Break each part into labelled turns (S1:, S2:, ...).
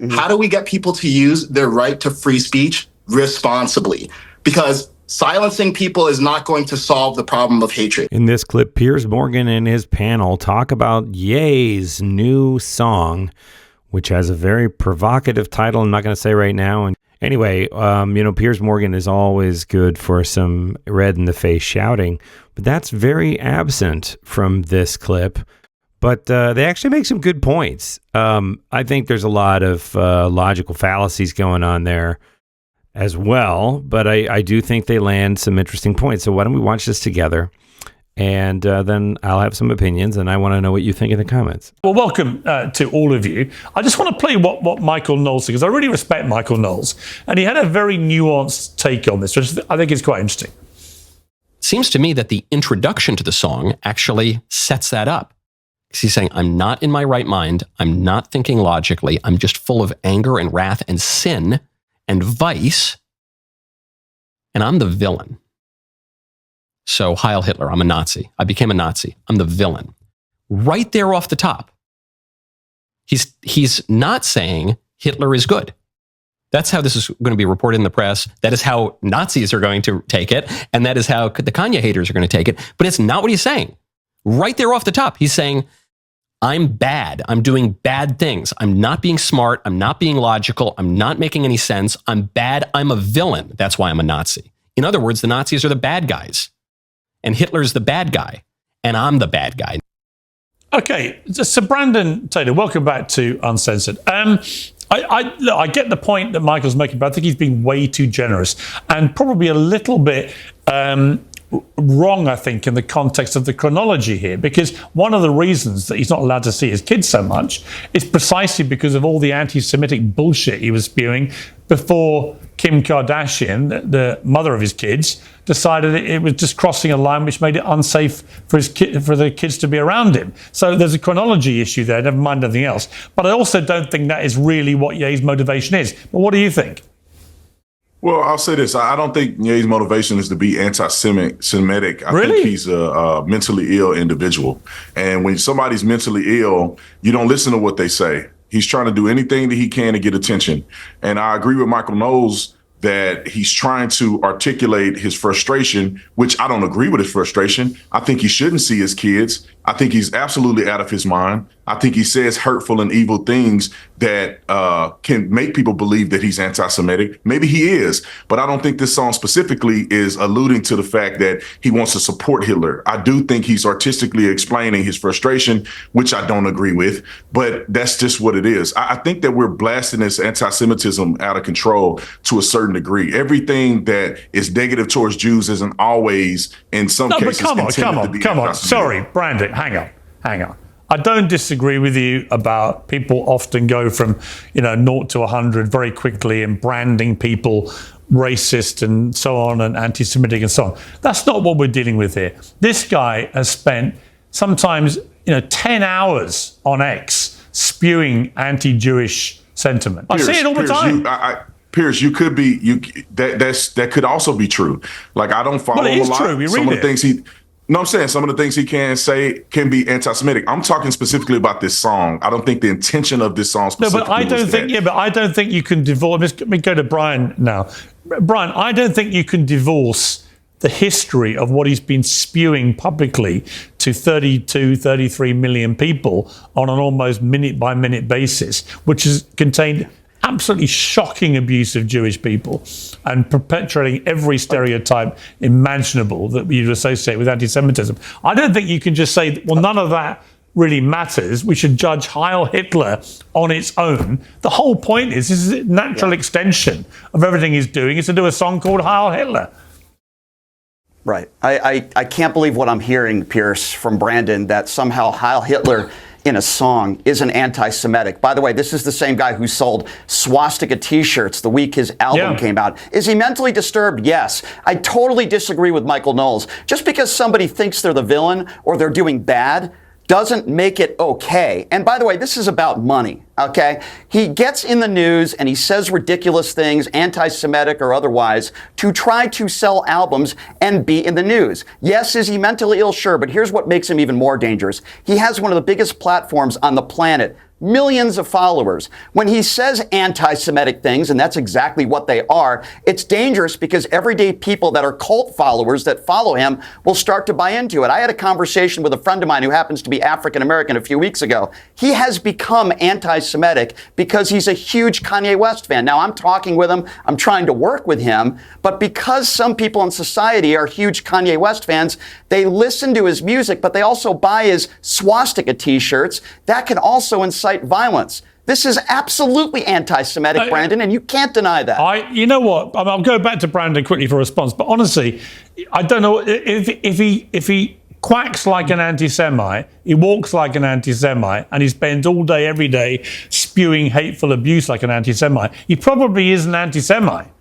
S1: How do we get people to use their right to free speech responsibly? Because silencing people is not going to solve the problem of hatred.
S2: In this clip, Piers Morgan and his panel talk about Ye's new song, which has a very provocative title I'm not going to say right now. And anyway, Piers Morgan is always good for some red-in-the-face shouting, but that's very absent from this clip. But they actually make some good points. I think there's a lot of logical fallacies going on there as well, but I do think they land some interesting points. So why don't we watch this together, and then I'll have some opinions, and I want to know what you think in the comments.
S3: Well, welcome to all of you. I just want to play what Michael Knowles said, because I really respect Michael Knowles, and he had a very nuanced take on this, which I think is quite interesting.
S4: Seems to me that the introduction to the song actually sets that up. He's saying, I'm not in my right mind. I'm not thinking logically. I'm just full of anger and wrath and sin and vice. And I'm the villain. So, Heil Hitler, I'm a Nazi. I became a Nazi. I'm the villain. Right there off the top. He's not saying Hitler is good. That's how this is going to be reported in the press. That is how Nazis are going to take it. And that is how the Kanye haters are going to take it. But it's not what he's saying. Right there off the top, he's saying, I'm bad. I'm doing bad things. I'm not being smart. I'm not being logical. I'm not making any sense. I'm bad. I'm a villain. That's why I'm a Nazi. In other words, the Nazis are the bad guys. And Hitler's the bad guy. And I'm the bad guy.
S3: Okay, so Brandon Taylor, welcome back to Uncensored. I get the point that Michael's making, but I think he's being way too generous and probably a little bit wrong, I think, in the context of the chronology here, because one of the reasons that he's not allowed to see his kids so much is precisely because of all the anti-Semitic bullshit he was spewing before Kim Kardashian, the mother of his kids, decided it was just crossing a line which made it unsafe for the kids to be around him. So there's a chronology issue there, never mind anything else. But I also don't think that is really what Ye's motivation is. But what do you think?
S5: Well, I'll say this. I don't think Ye's motivation is to be anti-Semitic. I think he's a mentally ill individual. And when somebody's mentally ill, you don't listen to what they say. He's trying to do anything that he can to get attention. And I agree with Michael Knowles that he's trying to articulate his frustration, which I don't agree with his frustration. I think he shouldn't see his kids. I think he's absolutely out of his mind. I think he says hurtful and evil things that can make people believe that he's anti-Semitic. Maybe he is, but I don't think this song specifically is alluding to the fact that he wants to support Hitler. I do think he's artistically explaining his frustration, which I don't agree with, but that's just what it is. I think that we're blasting this anti-Semitism out of control to a certain degree. Everything that is negative towards Jews isn't always, in some cases,
S3: come on. Sorry, Brandon, hang on. I don't disagree with you about people often go from, 0 to 100 very quickly and branding people racist and so on and anti-Semitic and so on. That's not what we're dealing with here. This guy has spent sometimes, 10 hours on X spewing anti-Jewish sentiment. I see it all the time.
S5: Piers, you could be that could also be true. Like, I don't follow him a lot. True. We read some of the things he. No, I'm saying some of the things he can say can be anti-Semitic. I'm talking specifically about this song. I don't think the intention of this song specifically.
S3: No, but I don't think you can divorce. Let me go to Brian now. Brian, I don't think you can divorce the history of what he's been spewing publicly to 32, 33 million people on an almost minute-by-minute basis, which has contained absolutely shocking abuse of Jewish people and perpetuating every stereotype imaginable that you'd associate with anti-Semitism. I don't think you can just say, well, none of that really matters. We should judge Heil Hitler on its own. The whole point is, this is a natural extension of everything he's doing, is to do a song called Heil Hitler.
S6: Right. I can't believe what I'm hearing, Piers, from Brandon, that somehow Heil Hitler in a song isn't anti-Semitic. By the way, this is the same guy who sold swastika t-shirts the week his album came out. Is he mentally disturbed? Yes. I totally disagree with Michael Knowles. Just because somebody thinks they're the villain or they're doing bad doesn't make it okay. And by the way, this is about money, okay? He gets in the news and he says ridiculous things, anti-Semitic or otherwise, to try to sell albums and be in the news. Yes, is he mentally ill? Sure, but here's what makes him even more dangerous. He has one of the biggest platforms on the planet millions of followers. When he says anti-Semitic things, and that's exactly what they are, it's dangerous because everyday people that are cult followers that follow him will start to buy into it. I had a conversation with a friend of mine who happens to be African American a few weeks ago. He has become anti-Semitic because he's a huge Kanye West fan. Now, I'm talking with him, I'm trying to work with him, but because some people in society are huge Kanye West fans, they listen to his music, but they also buy his swastika t-shirts. That can also incite violence. This is absolutely anti-Semitic, Brandon, and you can't deny that.
S3: You know what? I'll go back to Brandon quickly for a response, but honestly, I don't know if he quacks like an anti-Semite, he walks like an anti-Semite, and he spends all day, every day, spewing hateful abuse like an anti-Semite. He probably is an anti-Semite.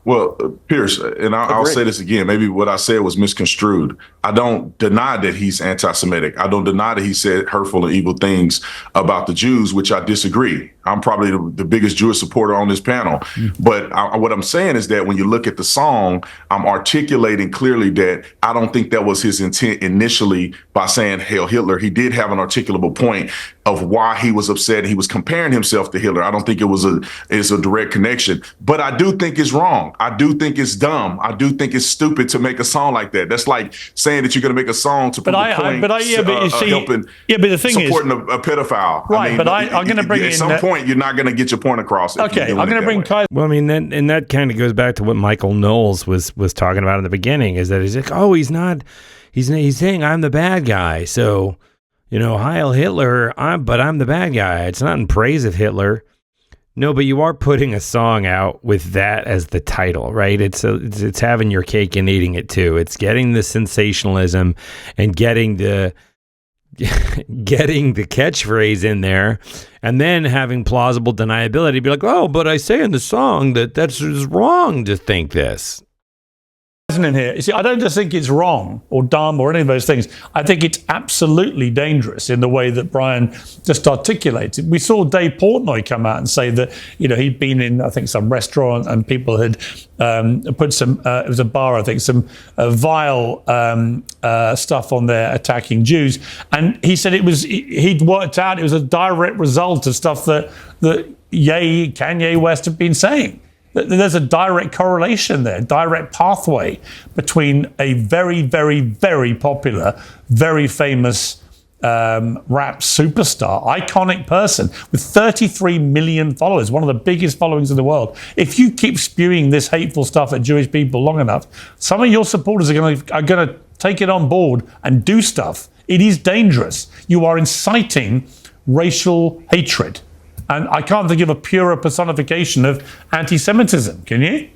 S5: Well, Piers, and I'll say this again, maybe what I said was misconstrued. I don't deny that he's anti-Semitic. I don't deny that he said hurtful and evil things about the Jews, which I disagree. I'm probably the biggest Jewish supporter on this panel. But what I'm saying is that when you look at the song, I'm articulating clearly that I don't think that was his intent initially by saying Hail Hitler. He did have an articulable point of why he was upset. He was comparing himself to Hitler. I don't think it's a direct connection, but I do think it's wrong. I do think it's dumb. I do think it's stupid to make a song like that. That's like saying that you're going to make a song to prove a point, helping,
S3: the thing
S5: supporting a pedophile.
S3: Right, I'm going to bring
S5: at some point you're not going to get your point across.
S3: Okay, I'm going to bring Kyle.
S2: Well, I mean, and that kind of goes back to what Michael Knowles was talking about in the beginning, is that he's like, oh, he's saying I'm the bad guy. So, Heil Hitler, but I'm the bad guy. It's not in praise of Hitler. No, but you are putting a song out with that as the title, right? It's having your cake and eating it too. It's getting the sensationalism and getting the catchphrase in there, and then having plausible deniability. Be like, oh, but I say in the song that's wrong to think this.
S3: In here, you see, I don't just think it's wrong or dumb or any of those things. I think it's absolutely dangerous in the way that Brian just articulated. We saw Dave Portnoy come out and say that he'd been in, I think, some restaurant and people had put some it was a bar, I think, some vile stuff on there attacking Jews, and he said he'd worked out it was a direct result of stuff that Kanye West had been saying. There's a direct correlation there, direct pathway between a very, very, very popular, very famous rap superstar, iconic person with 33 million followers, one of the biggest followings in the world. If you keep spewing this hateful stuff at Jewish people long enough, some of your supporters are going to take it on board and do stuff. It is dangerous. You are inciting racial hatred. And I can't think of a purer personification of anti-Semitism. Can you?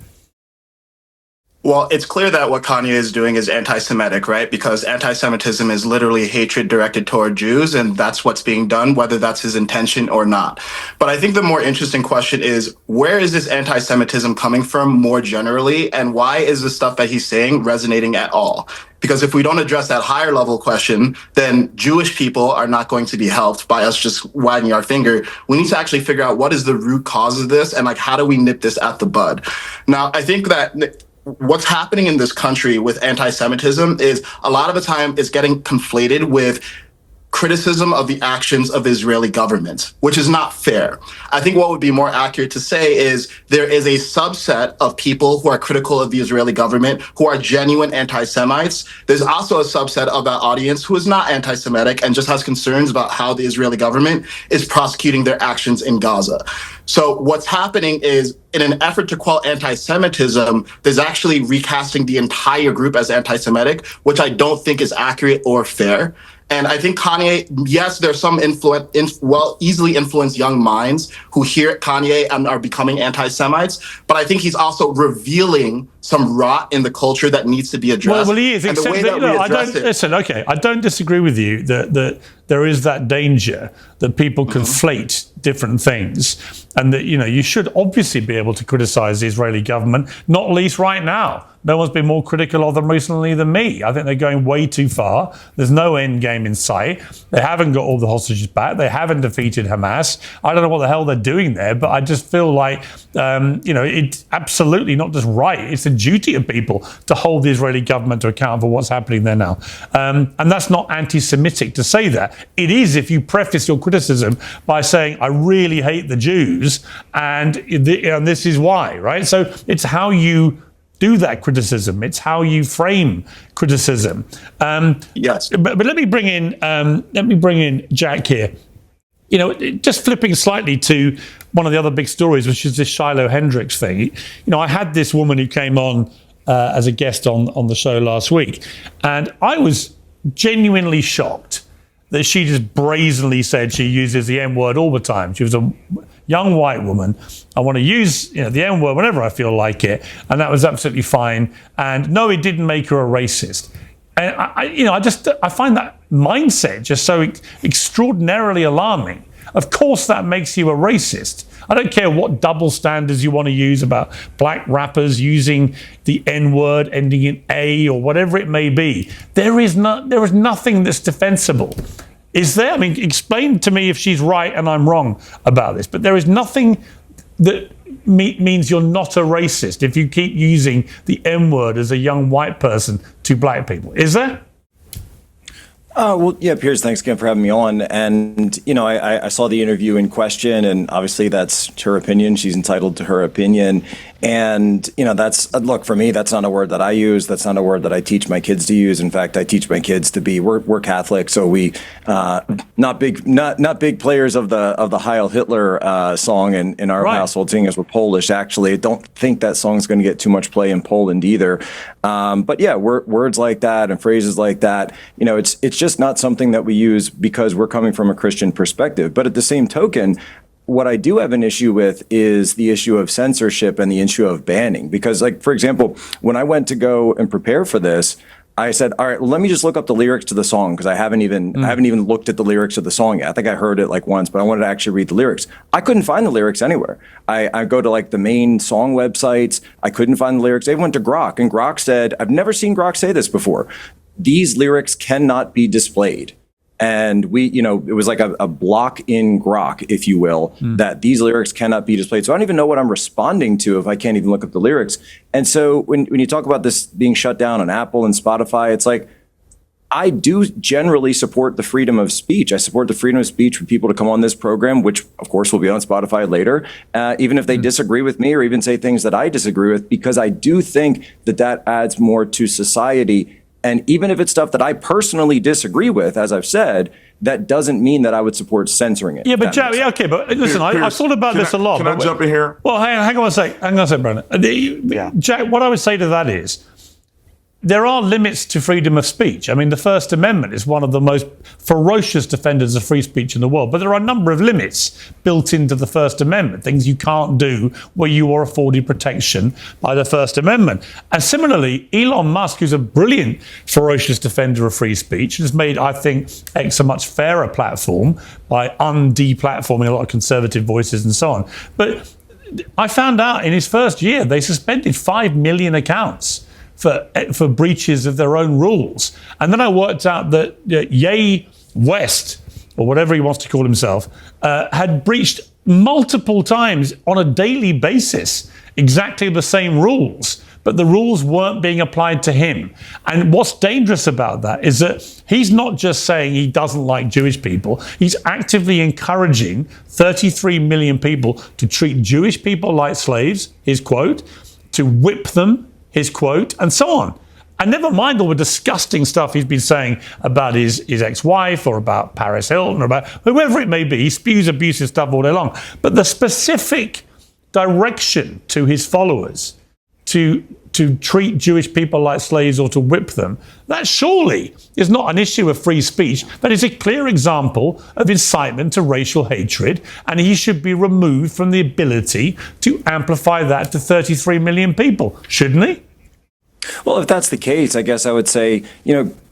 S1: Well, it's clear that what Kanye is doing is anti-Semitic, right? Because anti-Semitism is literally hatred directed toward Jews, and that's what's being done, whether that's his intention or not. But I think the more interesting question is, where is this anti-Semitism coming from more generally, and why is the stuff that he's saying resonating at all? Because if we don't address that higher level question, then Jewish people are not going to be helped by us just wagging our finger. We need to actually figure out what is the root cause of this and how do we nip this at the bud? Now, I think that what's happening in this country with anti-Semitism is a lot of the time it's getting conflated with criticism of the actions of the Israeli government, which is not fair. I think what would be more accurate to say is there is a subset of people who are critical of the Israeli government who are genuine anti-Semites. There's also a subset of that audience who is not anti-Semitic and just has concerns about how the Israeli government is prosecuting their actions in Gaza. So what's happening is, in an effort to quell anti-Semitism, there's actually recasting the entire group as anti-Semitic, which I don't think is accurate or fair. And I think Kanye, yes, there's some easily influenced young minds who hear Kanye and are becoming anti-Semites, but I think he's also revealing some rot in the culture that needs to be addressed.
S3: Well, he is,
S1: and
S3: except I don't disagree with you that there is that danger that people conflate different things, and that you should obviously be able to criticize the Israeli government, not least right now. No one's been more critical of them recently than me. I think they're going way too far. There's no end game in sight. They haven't got all the hostages back. They haven't defeated Hamas. I don't know what the hell they're doing there, but I just feel like, it's absolutely not just right. It's a duty of people to hold the Israeli government to account for what's happening there now. And that's not anti-Semitic to say that. It is if you preface your criticism by saying, I really hate the Jews, and this is why, right? So it's how you do that criticism. It's how you frame criticism.
S1: Yes.
S3: But let me bring in Jack here. You know, just flipping slightly to one of the other big stories, which is this Shiloh Hendricks thing. You know, I had this woman who came on as a guest on the show last week, and I was genuinely shocked that she just brazenly said she uses the N-word all the time. She was a young white woman. I want to use the N-word whenever I feel like it, and that was absolutely fine. And no, it didn't make her a racist. And I find that mindset just so extraordinarily alarming. Of course, that makes you a racist. I don't care what double standards you want to use about black rappers using the N-word ending in A or whatever it may be. There is nothing that's defensible. Is there? I mean, explain to me if she's right and I'm wrong about this. But there is nothing that means you're not a racist if you keep using the N-word as a young white person to black people. Is there?
S7: Well, yeah, Piers, thanks again for having me on. And, I saw the interview in question, and obviously that's her opinion. She's entitled to her opinion. And, look, for me, that's not a word that I use. That's not a word that I teach my kids to use. In fact, I teach my kids to be, we're Catholic, so we, not big players of the Heil Hitler song in our household, seeing as we're Polish, actually. I don't think that song's going to get too much play in Poland either. But yeah, words like that and phrases like that, it's just not something that we use because we're coming from a Christian perspective. But at the same token, what I do have an issue with is the issue of censorship and the issue of banning. Because, like, for example, when I went to go and prepare for this, I said, all right, let me just look up the lyrics to the song, because I haven't even looked at the lyrics of the song yet. I think I heard it like once, but I wanted to actually read the lyrics. I couldn't find the lyrics anywhere. I go to like the main song websites. I couldn't find the lyrics. They went to Grok, and Grok said, I've never seen Grok say this before. These lyrics cannot be displayed. And it was like a block in Grok, if you will, that these lyrics cannot be displayed. So I don't even know what I'm responding to if I can't even look up the lyrics. And so when you talk about this being shut down on Apple and Spotify, it's like, I do generally support the freedom of speech. I support the freedom of speech for people to come on this program, which of course will be on Spotify later, even if they disagree with me or even say things that I disagree with, because I do think that adds more to society. And even if it's stuff that I personally disagree with, as I've said, that doesn't mean that I would support censoring it.
S3: Yeah, but Jack, okay, but listen, I thought about this a lot.
S5: Can I jump in here?
S3: Well, hang on a sec, Brandon. Jack, what I would say to that is, there are limits to freedom of speech. I mean, the First Amendment is one of the most ferocious defenders of free speech in the world, but there are a number of limits built into the First Amendment, things you can't do where you are afforded protection by the First Amendment. And similarly, Elon Musk, who's a brilliant, ferocious defender of free speech, has made, I think, X a much fairer platform by undeplatforming a lot of conservative voices and so on. But I found out in his first year, they suspended 5 million accounts for breaches of their own rules. And then I worked out that Kanye West, or whatever he wants to call himself, had breached multiple times on a daily basis exactly the same rules, but the rules weren't being applied to him. And what's dangerous about that is that he's not just saying he doesn't like Jewish people, he's actively encouraging 33 million people to treat Jewish people like slaves, his quote, to whip them, his quote, and so on. And never mind all the disgusting stuff he's been saying about his ex-wife or about Paris Hilton or about whoever it may be. He spews abusive stuff all day long. But the specific direction to his followers to treat Jewish people like slaves or to whip them, that surely is not an issue of free speech. That is a clear example of incitement to racial hatred, and he should be removed from the ability to amplify that to 33 million people, shouldn't he?
S7: Well, if that's the case, I guess I would say,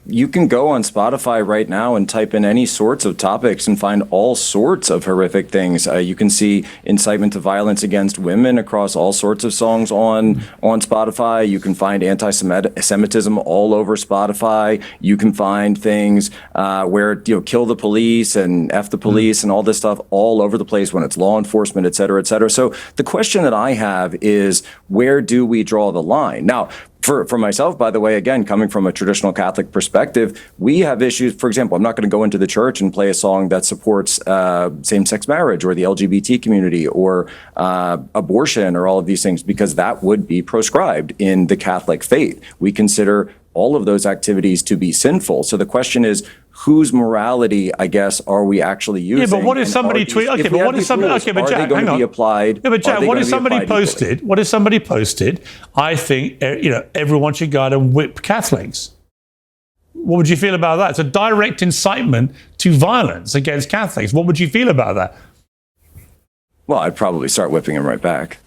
S7: you can go on Spotify right now and type in any sorts of topics and find all sorts of horrific things. You can see incitement to violence against women across all sorts of songs on Spotify. You can find anti-Semitism all over Spotify. You can find things where, kill the police and F the police and all this stuff all over the place when it's law enforcement, et cetera, et cetera. So the question that I have is, where do we draw the line? Now, for myself, by the way, again, coming from a traditional Catholic perspective, we have issues. For example, I'm not going to go into the church and play a song that supports same-sex marriage or the LGBT community or abortion or all of these things, because that would be proscribed in the Catholic faith. We consider all of those activities to be sinful. So the question is, whose morality, I guess, are we actually using?
S3: Yeah, but what if somebody tweet? Okay, but what if somebody? Okay, but Jack, hang on. Yeah, but Jack, what if somebody posted? What if somebody posted? I think everyone should go out and whip Catholics. What would you feel about that? It's a direct incitement to violence against Catholics. What would you feel about that?
S7: Well, I'd probably start whipping him right back.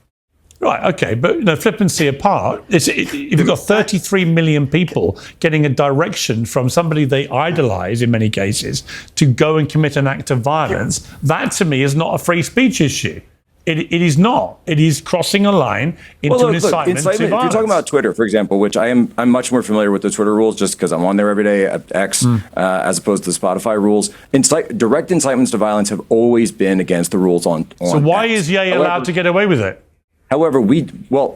S3: Right, okay, but flippancy apart, if you've got 33 million people getting a direction from somebody they idolize in many cases to go and commit an act of violence, that to me is not a free speech issue. It is not. It is crossing a line into an incitement to violence.
S7: If you're talking about Twitter, for example, which I'm much more familiar with the Twitter rules just because I'm on there every day at X as opposed to the Spotify rules. Direct incitements to violence have always been against the rules on
S3: So why
S7: X.
S3: is Ye allowed to get away with it?
S7: However,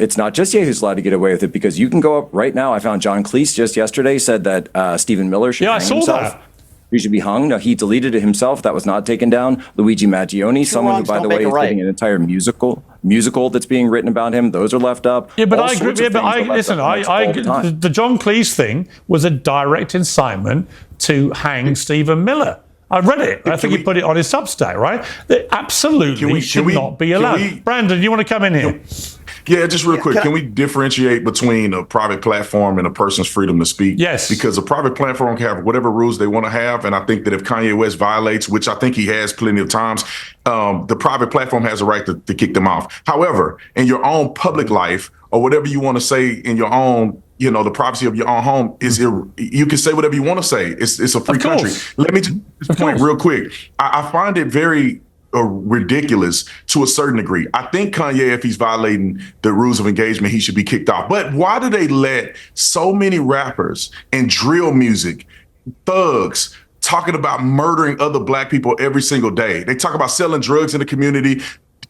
S7: it's not just Ye who's allowed to get away with it, because you can go up right now. I found John Cleese just yesterday said that Stephen Miller should hang himself.
S3: That.
S7: He should be hung. Now, he deleted it himself. That was not taken down. Luigi Maggioni, someone who, by the way, is getting an entire musical that's being written about him. Those are left up.
S3: Yeah, but I agree. Yeah, but the John Cleese thing was a direct incitement to hang Stephen Miller. I read it. I think he put it on his Substack, right? It absolutely should not be allowed. Brandon, you want to come in here?
S5: Yeah, just real quick. Can we differentiate between a private platform and a person's freedom to speak?
S3: Yes.
S5: Because a private platform can have whatever rules they want to have. And I think that if Kanye West violates, which I think he has plenty of times, the private platform has a right to kick them off. However, in your own public life or whatever you want to say in your own, the privacy of your own home you can say whatever you want to say. It's a free country. Let me just point real quick. I find it very ridiculous to a certain degree. I think Kanye, if he's violating the rules of engagement, he should be kicked off. But why do they let so many rappers and drill music, thugs, talking about murdering other black people every single day? They talk about selling drugs in the community.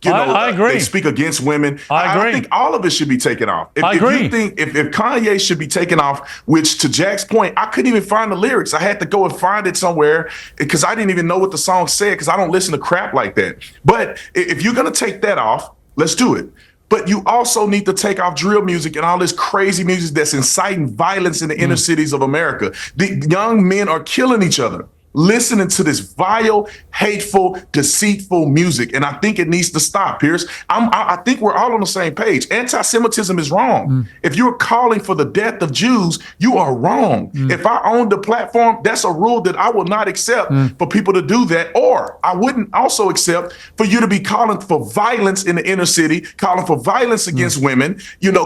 S3: I agree.
S5: They speak against women.
S3: I agree.
S5: I think all of it should be taken off.
S3: I agree.
S5: If you think if Kanye should be taken off, which to Jack's point, I couldn't even find the lyrics. I had to go and find it somewhere because I didn't even know what the song said because I don't listen to crap like that. But if you're going to take that off, let's do it. But you also need to take off drill music and all this crazy music that's inciting violence in the inner cities of America. The young men are killing each other listening to this vile, hateful, deceitful music. And I think it needs to stop, Piers. I think we're all on the same page. Anti-Semitism is wrong. If you're calling for the death of Jews, you are wrong. If I owned the platform, that's a rule that I will not accept for people to do that. Or I wouldn't also accept for you to be calling for violence in the inner city, calling for violence against women,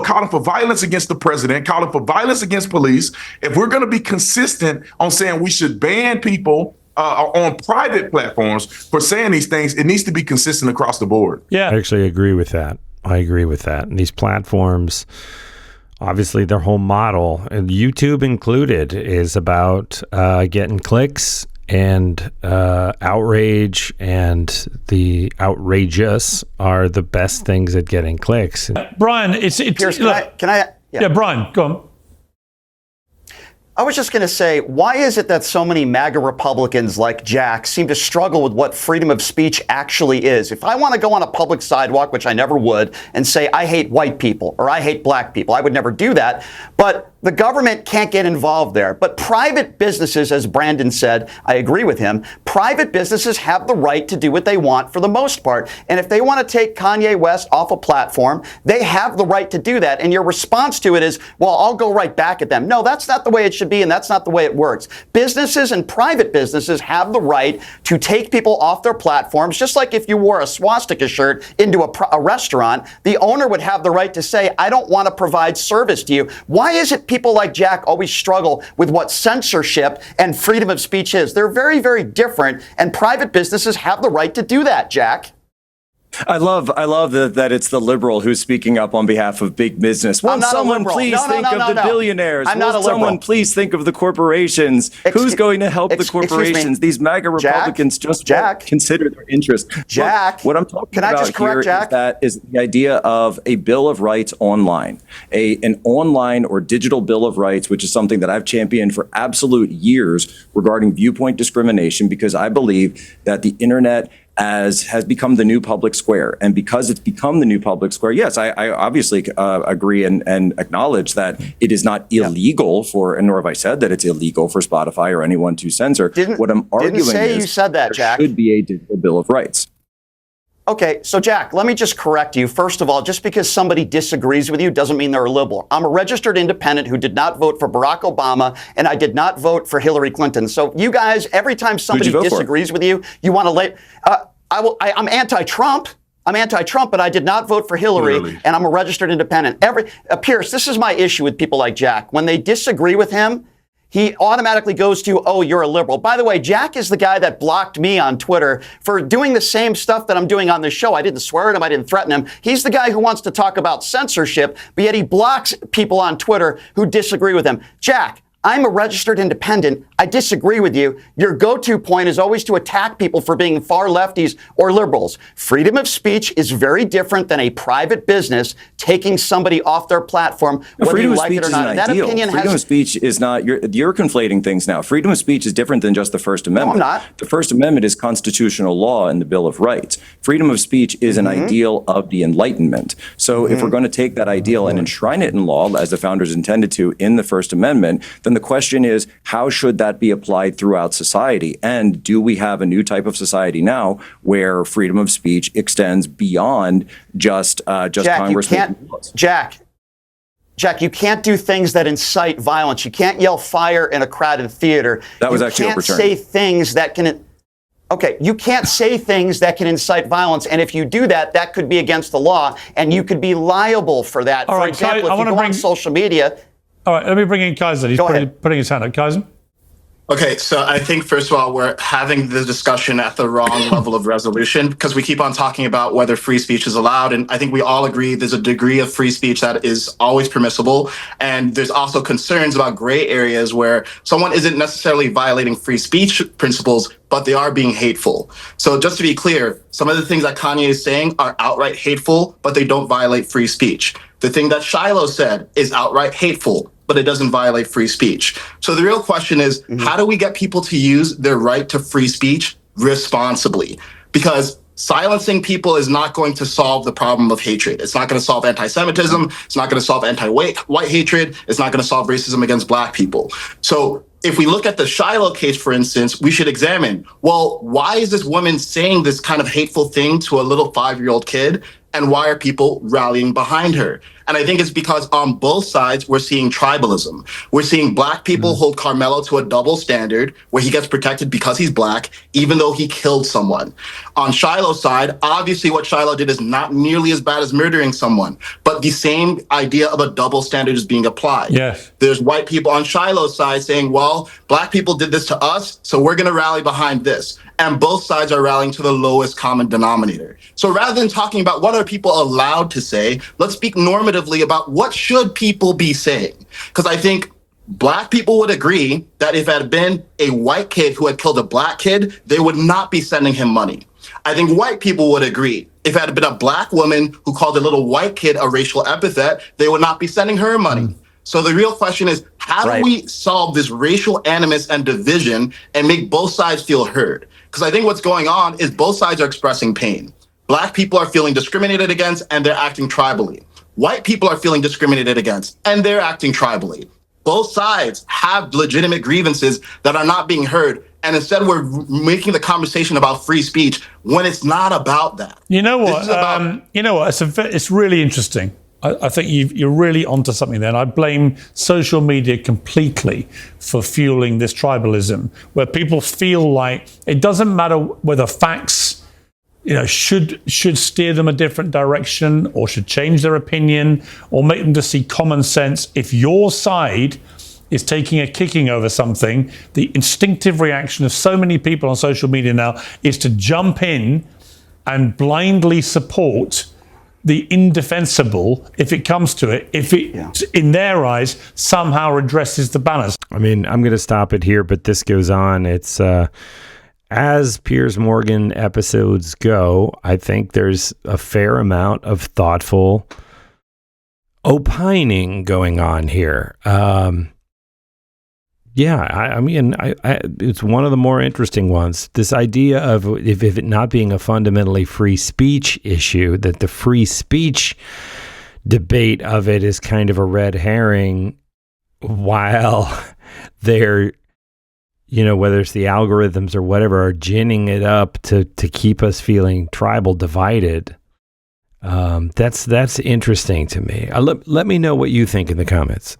S5: calling for violence against the president, calling for violence against police. If we're going to be consistent on saying we should ban people on private platforms for saying these things, it needs to be consistent across the board.
S2: Yeah, I actually agree with that. And these platforms, obviously their whole model, and YouTube included, is about getting clicks and outrage, and the outrageous are the best things at getting clicks.
S3: Brian, it's
S6: Piers,
S3: look,
S6: can I?
S3: Yeah, Brian, go on.
S6: I was just going to say, why is it that so many MAGA Republicans like Jack seem to struggle with what freedom of speech actually is? If I want to go on a public sidewalk, which I never would, and say I hate white people or I hate black people, I would never do that. But the government can't get involved there. But private businesses, as Brandon said, I agree with him, private businesses have the right to do what they want for the most part. And if they want to take Kanye West off a platform, they have the right to do that. And your response to it is, well, I'll go right back at them. No, that's not the way it should be, and that's not the way it works. Businesses and private businesses have the right to take people off their platforms, just like if you wore a swastika shirt into a restaurant, the owner would have the right to say, I don't want to provide service to you. Why is it people like Jack always struggle with what censorship and freedom of speech is. They're very, very different, and private businesses have the right to do that, Jack.
S7: I love that it's the liberal who's speaking up on behalf of big business. Will someone please think of the billionaires? Will someone please think of the corporations? Who's going to help the corporations? These MAGA Republicans just consider their interests.
S6: Jack,
S7: what I'm talking about here is the idea of a Bill of Rights online, an online or digital Bill of Rights, which is something that I've championed for absolute years regarding viewpoint discrimination, because I believe that the internet has become the new public square. And because it's become the new public square, yes, I obviously agree and acknowledge that it is not illegal for, and nor have I said that it's illegal for Spotify or anyone to censor. What I'm arguing is
S6: you said that, Jack.
S7: There should be a digital Bill of Rights.
S6: Okay, so Jack, let me just correct you. First of all, just because somebody disagrees with you doesn't mean they're a liberal. I'm a registered independent who did not vote for Barack Obama, and I did not vote for Hillary Clinton. So you guys, every time somebody disagrees with you, you want to lay... I'm anti-Trump. I'm anti-Trump, but I did not vote for Hillary, and I'm a registered independent. Pierce, this is my issue with people like Jack. When they disagree with him, he automatically goes to, oh, you're a liberal. By the way, Jack is the guy that blocked me on Twitter for doing the same stuff that I'm doing on this show. I didn't swear at him. I didn't threaten him. He's the guy who wants to talk about censorship, but yet he blocks people on Twitter who disagree with him. Jack, I'm a registered independent. I disagree with you. Your go-to point is always to attack people for being far lefties or liberals. Freedom of speech is very different than a private business taking somebody off their platform, whether you like it or not. That opinion has...
S7: Freedom of speech is not... You're conflating things now. Freedom of speech is different than just the First Amendment.
S6: No, I'm not.
S7: The First Amendment is constitutional law in the Bill of Rights. Freedom of speech is an ideal of the Enlightenment. So if we're going to take that ideal and enshrine it in law, as the founders intended to in the First Amendment, then the question is, how should that be applied throughout society? And do we have a new type of society now where freedom of speech extends beyond just Congress making laws?
S6: Jack, you can't do things that incite violence. You can't yell fire in a crowded theater.
S7: That was actually overturned.
S6: You can't say things that can... Okay, you can't say things that can incite violence, and if you do that, that could be against the law, and you could be liable for that. For example, if you go on social media...
S3: All right, let me bring in Kaiser. He's putting his hand up. Kaiser?
S1: Okay, so I think, first of all, we're having the discussion at the wrong level of resolution, because we keep on talking about whether free speech is allowed. And I think we all agree there's a degree of free speech that is always permissible. And there's also concerns about gray areas where someone isn't necessarily violating free speech principles, but they are being hateful. So just to be clear, some of the things that Kanye is saying are outright hateful, but they don't violate free speech. The thing that Shiloh said is outright hateful, but it doesn't violate free speech. So the real question is, how do we get people to use their right to free speech responsibly? Because silencing people is not going to solve the problem of hatred. It's not going to solve anti-Semitism. It's not going to solve anti-white hatred. It's not going to solve racism against Black people. So if we look at the Shiloh case, for instance, we should examine, well, why is this woman saying this kind of hateful thing to a little 5-year-old kid? And why are people rallying behind her? And I think it's because on both sides, we're seeing tribalism. We're seeing Black people hold Carmelo to a double standard where he gets protected because he's Black, even though he killed someone. On Shiloh's side, obviously what Shiloh did is not nearly as bad as murdering someone, but the same idea of a double standard is being applied.
S3: Yes.
S1: There's white people on Shiloh's side saying, well, Black people did this to us, so we're going to rally behind this. And both sides are rallying to the lowest common denominator. So rather than talking about what are people allowed to say, let's speak normatively about what should people be saying. Because I think Black people would agree that if it had been a white kid who had killed a Black kid, they would not be sending him money. I think white people would agree if it had been a Black woman who called a little white kid a racial epithet, they would not be sending her money. So the real question is, how do we solve this racial animus and division and make both sides feel heard? Because I think what's going on is both sides are expressing pain. Black people are feeling discriminated against and they're acting tribally. White people are feeling discriminated against and they're acting tribally. Both sides have legitimate grievances that are not being heard. And instead we're making the conversation about free speech when it's not about that.
S3: You know what? It's really interesting. I think you're really onto something there. And I blame social media completely for fueling this tribalism, where people feel like it doesn't matter whether facts should steer them a different direction, or should change their opinion, or make them to see common sense. If your side is taking a kicking over something, the instinctive reaction of so many people on social media now is to jump in and blindly support the indefensible if it comes to it, if it, in their eyes, somehow redresses the balance.
S2: I mean, I'm going to stop it here, but this goes on. It's as Piers Morgan episodes go, I think there's a fair amount of thoughtful opining going on here. I mean, it's one of the more interesting ones. This idea of if it not being a fundamentally free speech issue, that the free speech debate of it is kind of a red herring, while they're, whether it's the algorithms or whatever, are ginning it up to keep us feeling tribal divided. That's interesting to me. Let me know what you think in the comments.